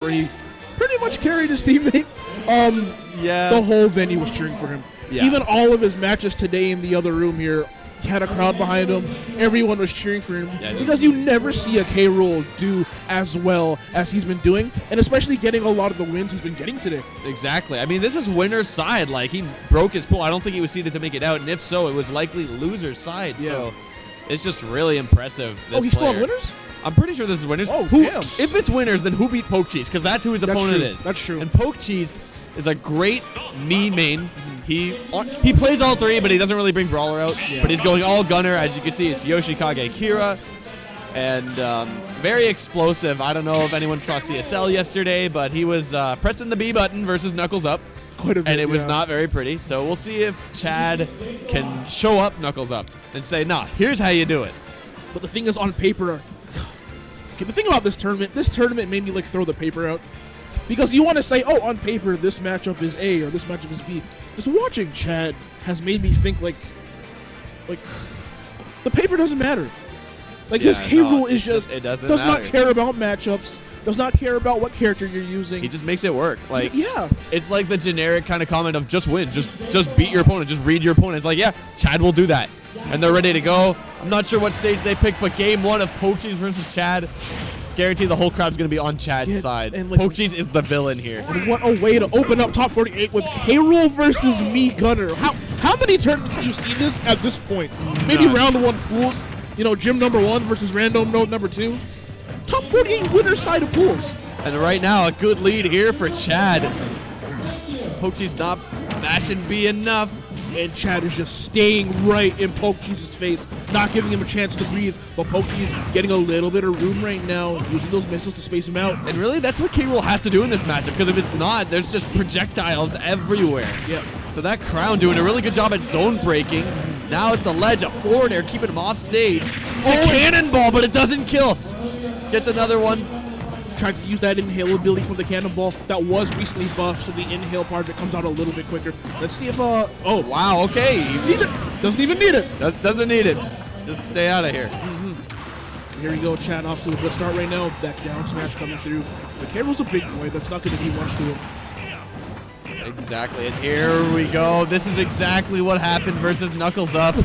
where he pretty much carried his teammate. Yeah. The whole venue was cheering for him. Yeah. Even all of his matches today in the other room here, he had a crowd behind him. Everyone was cheering for him because you never see a K-Rool do as well as he's been doing, and especially getting a lot of the wins he's been getting today. Exactly. I mean, this is winner's side. Like, he broke his pool. I don't think he was seeded to make it out, and if so, it was likely loser's side. Yeah. So it's just really impressive. This He's still on player. winners? I'm pretty sure this is winners. Oh, who, damn. If it's winners, then who beat Pokecheese? Because that's who his opponent is. That's true. And Pokecheese is a great me main. He plays all three, but he doesn't really bring Brawler out. Yeah. But he's going all Gunner. As you can see, it's Yoshikage Kira. And very explosive. I don't know if anyone saw CSL yesterday, but he was pressing the B button versus Knuckles Up. Quite a bit, And it was not very pretty. So we'll see if Chad can show up Knuckles Up and say, nah, here's how you do it. But the thing is, on paper, okay, the thing about this tournament made me like throw the paper out. Because you want to say, oh, on paper, this matchup is A or this matchup is B. Just watching Chad has made me think like the paper doesn't matter. Like his K-Rool is just does not care about matchups, does not care about what character you're using. He just makes it work. Like, yeah, it's like the generic kind of comment of just win, just beat your opponent, just read your opponent. It's like, yeah, Chad will do that, and they're ready to go. I'm not sure what stage they picked, but game one of Pokecheese versus Chad. Guarantee the whole crowd's going to be on Chad's side. And like, Pokecheese is the villain here. And what a way to open up top 48 with K-Rool versus me Gunner. How many tournaments do you see this at this point? Maybe round one pools. You know, gym number 1 versus random node number 2. Top 48 winner side of pools. And right now, a good lead here for Chad. Pokecheese not mashing B enough. And Chad is just staying right in Pokecheese's face, not giving him a chance to breathe. But Pokecheese getting a little bit of room right now, using those missiles to space him out. And really, that's what K-Rool has to do in this matchup, because if it's not, there's just projectiles everywhere. Yeah. So that Crown doing a really good job at zone breaking. Now at the ledge, a forward air, keeping him off stage. The cannonball, but it doesn't kill. Gets another one. Trying to use that inhale ability from the cannonball that was recently buffed, so the inhale part of it comes out a little bit quicker. Let's see if oh wow, okay. Doesn't even need it. Doesn't need it. Just stay out of here. Here we go, Chad off to a good start right now. That down smash coming through. The K-Rool's a big boy. That's not going to be much to him. Exactly, and here we go. This is exactly what happened versus Knuckles Up.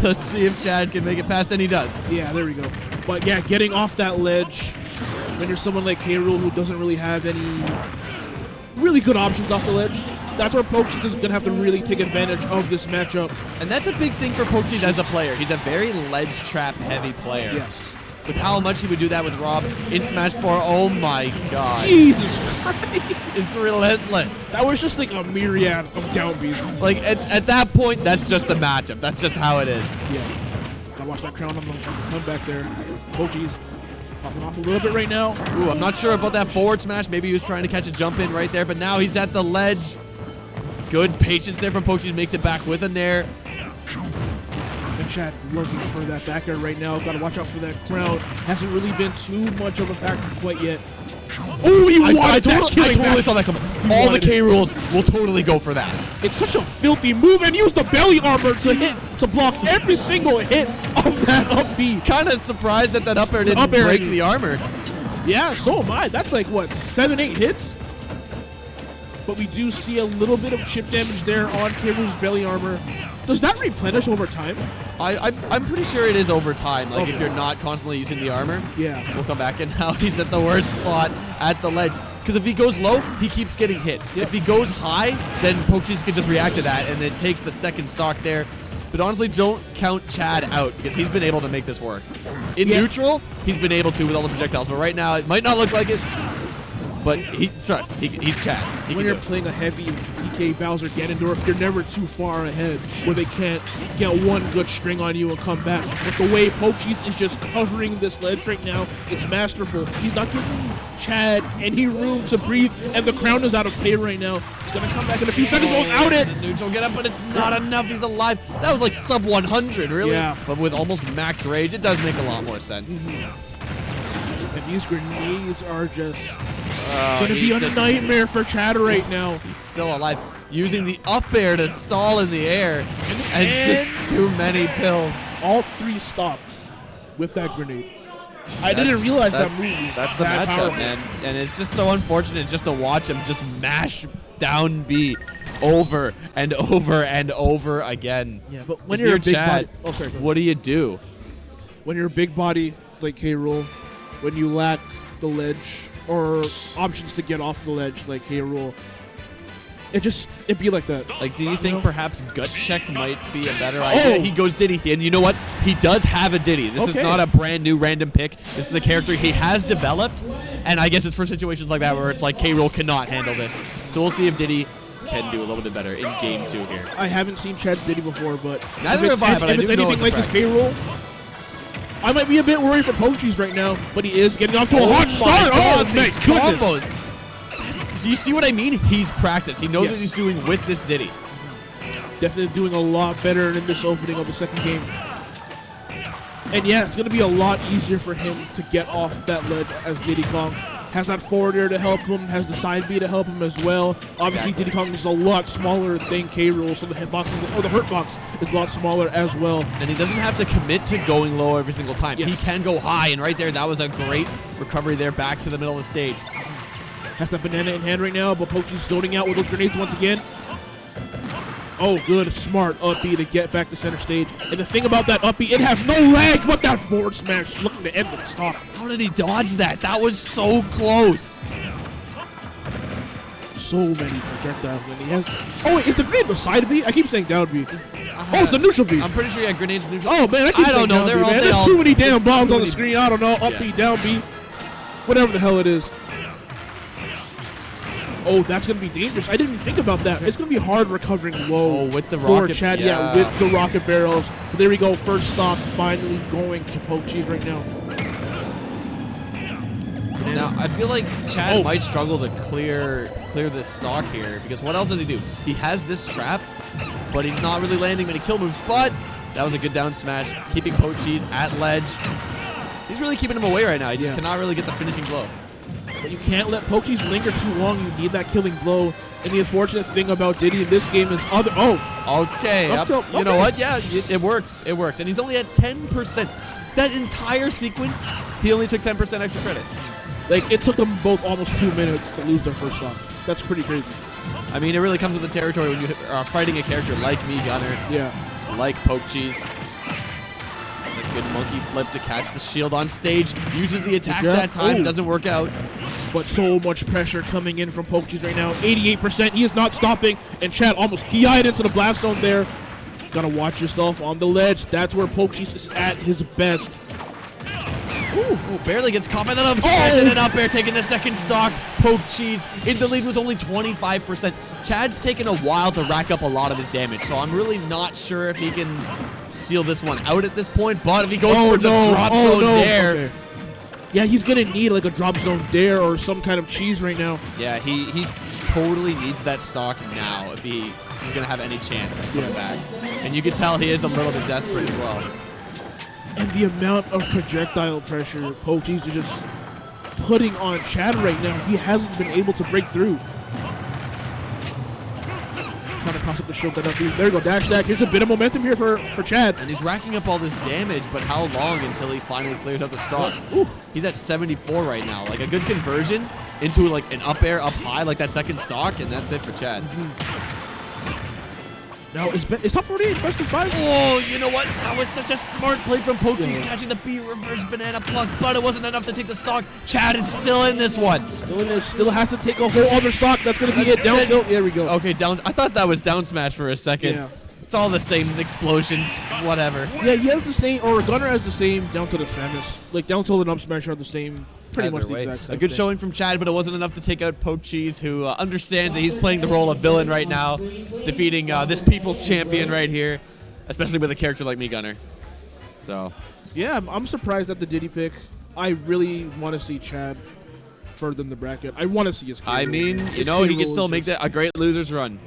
Let's see if Chad can make it past, and he does. Yeah, there we go. But yeah, getting off that ledge, when you're someone like K-Rool who doesn't really have any really good options off the ledge, that's where Pokecheese is going to have to really take advantage of this matchup. And that's a big thing for Pokecheese as a player. He's a very ledge trap heavy player. Yes. With how much he would do that with Rob in Smash 4, oh my god. Jesus Christ. It's relentless. That was just like a myriad of down Bs. Like, at that point, that's just the matchup. That's just how it is. Yeah. Gotta watch that crown. I'm gonna come back there. Pokecheese popping off a little bit right now. Ooh, I'm not sure about that forward smash. Maybe he was trying to catch a jump in right there, but now he's at the ledge. Good patience there from Pokecheese, makes it back with a nair. And Chad looking for that back air right now. Gotta watch out for that crown. Hasn't really been too much of a factor quite yet. Oh, he wanted that killing I totally saw that coming. All the K-Rules will totally go for that. It's such a filthy move, and use the belly armor to block every single hit of that up B. Kind of surprised that up air didn't break the armor. Yeah, so am I. That's like, what, 7-8 hits? But we do see a little bit of chip damage there on K-Rool's belly armor. Does that replenish over time? I'm pretty sure it is over time, like if you're not constantly using the armor. Yeah. We'll come back, and now he's at the worst spot at the ledge. Because if he goes low, he keeps getting hit. Yep. If he goes high, then Pokecheese can just react to that, and it takes the second stock there. But honestly, don't count Chad out, because he's been able to make this work. In neutral, he's been able to with all the projectiles, but right now, it might not look like it. But he's Chad. When you're playing a heavy DK Bowser Ganondorf, you're never too far ahead where they can't get one good string on you and come back. But the way Pokecheese is just covering this ledge right now, it's masterful. He's not giving Chad any room to breathe, and the crown is out of play right now. He's going to come back in a few seconds. Goes out it. The neutral get up, but it's not enough. He's alive. That was like sub 100, really. Yeah. But with almost max rage, it does make a lot more sense. And these grenades are just going to be a nightmare for Chad right now. He's still alive. Using the up air to stall in the air. And just too many pills. All 3 stops with that grenade. I didn't realize that move was That's the that matchup, powerful. man. And it's just so unfortunate just to watch him just mash down B over and over and over again. Yeah, but when If you're a big Chad, body, oh sorry, go ahead. what do you do? When you're a big body like K. Rool, when you lack the ledge or options to get off the ledge like K. Rool, it'd be like that. Like, do you think know? perhaps gut check might be a better idea? He goes Diddy, and you know what? He does have a Diddy. This is not a brand new random pick. This is a character he has developed, and I guess it's for situations like that where it's like K. Rool cannot handle this. So we'll see if Diddy can do a little bit better in game 2 here. I haven't seen Chad's Diddy before, but Neither if it's, have I, but if I it's do know anything it's a like this practice. K. Rool, I might be a bit worried for Pokecheese right now, but he is getting off to a hot start. Oh my these goodness! combos. You see what I mean? He's practiced. He knows what Yes. he's doing with this Diddy. Definitely doing a lot better in this opening of the second game. And yeah, it's going to be a lot easier for him to get off that ledge as Diddy Kong. Has that forward air to help him, has the side B to help him as well. Obviously, Exactly. Diddy Kong is a lot smaller than K. Rool, so the the hurt box is a lot smaller as well. And he doesn't have to commit to going low every single time. Yes. He can go high, and right there, that was a great recovery there back to the middle of the stage. Has that banana in hand right now, but Pokecheese zoning out with those grenades once again. Oh, good, smart up B to get back to center stage. And the thing about that up B, it has no lag, but that forward smash looking to end with a stop. How did he dodge that? That was so close. So many projectiles, and he has. Oh wait, is the grenade the side B? I keep saying down B. Oh, it's the neutral B. I'm pretty sure he had grenades neutral. Oh man, I keep I saying don't know. down B, man. They There's all- too many damn bombs too on the many- screen. I don't know. Up Yeah. B, down B, whatever the hell it is. Oh, that's gonna be dangerous. I didn't even think about that. It's gonna be hard recovering low. Oh, with the for rocket- Chad, yeah. with the rocket barrels. But there we go. First stop, finally going to Pokecheese right now. Now, I feel like Chad Oh. might struggle to clear this stock here, because what else does he do? He has this trap, but he's not really landing many kill moves, but that was a good down smash, keeping Pokecheese at ledge. He's really keeping him away right now. He just Yeah. cannot really get the finishing blow. But you can't let Pokecheese linger too long. You need that killing blow. And the unfortunate thing about Diddy in this game is other. Oh, Okay, Up tilt, you know okay. what? Yeah, it works. It works. And he's only at 10%. That entire sequence, he only took 10% extra credit. like it took them both almost 2 minutes to lose their first stop. That's pretty crazy. I mean, it really comes with the territory when you are fighting a character like me, Gunner, Yeah. like Pokecheese. It's a good monkey flip to catch the shield on stage. Uses the attack Yeah. that time. Ooh. Doesn't work out. But so much pressure coming in from Pokecheese right now. 88%. He is not stopping. And Chad almost DI'd into the blast zone there. Gotta watch yourself on the ledge. That's where Pokecheese is at his best. Ooh. Ooh, barely gets caught by that up smash and an up air, taking the second stock. Pokecheese in the lead with only 25%. Chad's taken a while to rack up a lot of his damage, so I'm really not sure if he can seal this one out at this point. But if he goes for just drop zone there, Okay. Yeah, he's gonna need like a drop zone dare or some kind of cheese right now. yeah, he totally needs that stock now if he's gonna have any chance of coming back. And you can tell he is a little bit desperate as well. And the amount of projectile pressure Pokecheese is just putting on Chad right now, he hasn't been able to break through. Trying to cross up the shield that up. There we go, dash attack. Here's a bit of momentum here for Chad. And he's racking up all this damage, but how long until he finally clears out the stock? Ooh. He's at 74 right now. Like a good conversion into like an up air up high, like that second stock, and that's it for Chad. Now, is top 48 best of 5? Oh, you know what? That was such a smart play from Pokecheese, Yeah. catching the B reverse banana plug, but it wasn't enough to take the stock. Chad is still in this one. Still in this, still has to take a whole other stock. That's going to be it. Down tilt. There we go. Okay, down. I thought that was down smash for a second. Yeah. It's all the same explosions, whatever. Yeah, he has the same, or Gunner has the same down to the Samus. Like, down tilt and up smash are the same, pretty Either much the way, exact same a good thing. showing from Chad, but it wasn't enough to take out Pokecheese, who understands that he's playing the role of villain right now, defeating this people's champion right here, especially with a character like me, Gunner. So, Yeah, I'm surprised at the Diddy pick. I really want to see Chad further in the bracket. I want to see his I mean, you His know, he K. can Rool still is make just- that a great loser's run.